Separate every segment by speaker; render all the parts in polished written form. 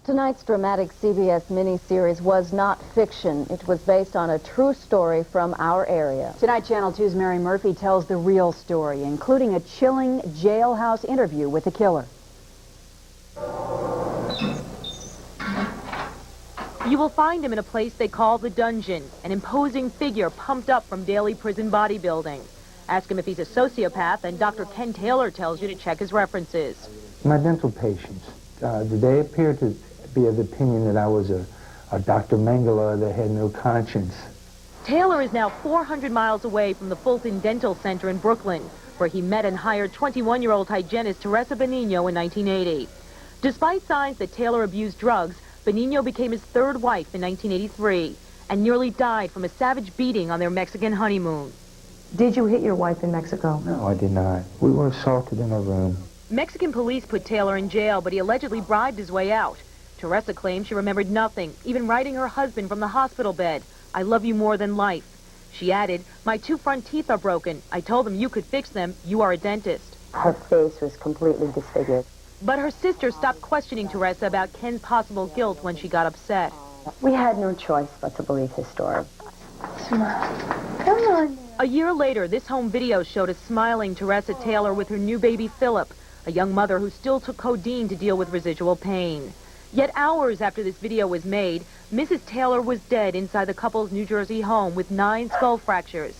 Speaker 1: Tonight's dramatic CBS miniseries was not fiction. It was based on a true story from our area.
Speaker 2: Tonight, Channel 2's Mary Murphy tells the real story, including a chilling jailhouse interview with the killer.
Speaker 3: You will find him in a place they call the dungeon, an imposing figure pumped up from daily prison bodybuilding. Ask him if he's a sociopath, and Dr. Ken Taylor tells you to check his references.
Speaker 4: My dental patients, they appear to be of the opinion that I was a Dr. Mengele that had no conscience.
Speaker 3: Taylor is now 400 miles away from the Fulton Dental Center in Brooklyn, where he met and hired 21-year-old hygienist Teresa Benigno in 1980. Despite signs that Taylor abused drugs, Benigno became his third wife in 1983 and nearly died from a savage beating on their Mexican honeymoon.
Speaker 5: Did you hit your wife in Mexico?
Speaker 4: No, I did not. We were assaulted in a room.
Speaker 3: Mexican police put Taylor in jail, but he allegedly bribed his way out. Teresa claims she remembered nothing, even writing her husband from the hospital bed, "I love you more than life." She added, "My 2 front teeth are broken. I told them you could fix them. You are a dentist."
Speaker 6: Her face was completely disfigured.
Speaker 3: But her sister stopped questioning Teresa about Ken's possible guilt when she got upset.
Speaker 6: We had no choice but to believe his story.
Speaker 1: Come on.
Speaker 3: A year later, this home video showed a smiling Teresa Taylor with her new baby Philip, a young mother who still took codeine to deal with residual pain. Yet hours after this video was made, Mrs. Taylor was dead inside the couple's New Jersey home with 9 skull fractures.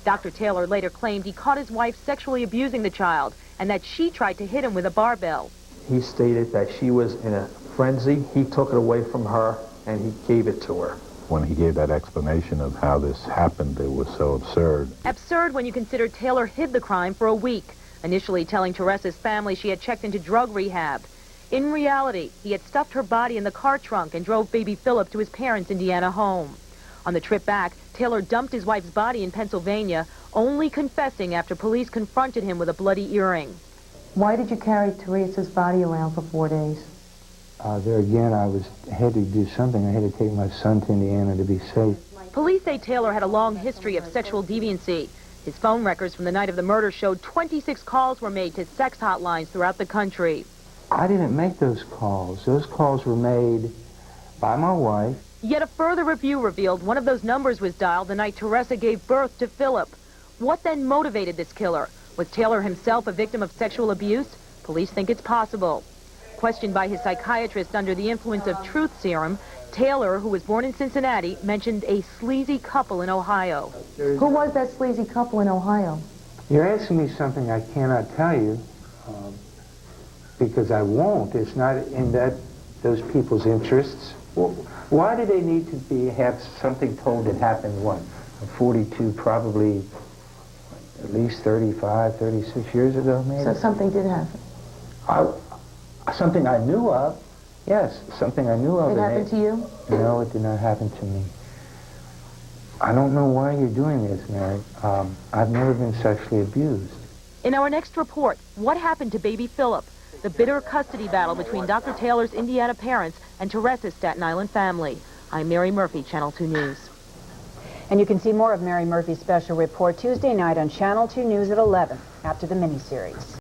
Speaker 3: Dr. Taylor later claimed he caught his wife sexually abusing the child and that she tried to hit him with a barbell.
Speaker 7: He stated that she was in a frenzy. He took it away from her and he gave it to her.
Speaker 8: When he gave that explanation of how this happened, it was so absurd.
Speaker 3: Absurd when you consider Taylor hid the crime for a week, initially telling Teresa's family she had checked into drug rehab. In reality, he had stuffed her body in the car trunk and drove baby Philip to his parents' Indiana home. On the trip back, Taylor dumped his wife's body in Pennsylvania, only confessing after police confronted him with a bloody earring.
Speaker 5: Why did you carry Teresa's body around for 4 days?
Speaker 4: There again, had to do something. I had to take my son to Indiana to be safe.
Speaker 3: Police say Taylor had a long history of sexual deviancy. His phone records from the night of the murder showed 26 calls were made to sex hotlines throughout the country.
Speaker 4: I didn't make those calls. Those calls were made by my wife.
Speaker 3: Yet a further review revealed one of those numbers was dialed the night Teresa gave birth to Philip. What then motivated this killer? Was Taylor himself a victim of sexual abuse? Police think it's possible. Questioned by his psychiatrist under the influence of truth serum, Taylor, who was born in Cincinnati, mentioned a sleazy couple in Ohio.
Speaker 5: Who was that sleazy couple in Ohio?
Speaker 4: You're asking me something I cannot tell you because I won't. It's not in those people's interests. Well, why do they need to have something told that happened, what, 42, probably at least 35, 36 years ago, maybe?
Speaker 5: So something did happen.
Speaker 4: Something I knew of. Yes, something I knew of.
Speaker 5: It happened to you?
Speaker 4: No, it did not happen to me. I don't know why you're doing this, Mary. I've never been sexually abused.
Speaker 3: In our next report, what happened to baby Philip? The bitter custody battle between Dr. Taylor's Indiana parents and Teresa's Staten Island family. I'm Mary Murphy, Channel 2 News.
Speaker 2: And you can see more of Mary Murphy's special report Tuesday night on Channel 2 News at 11 after the miniseries.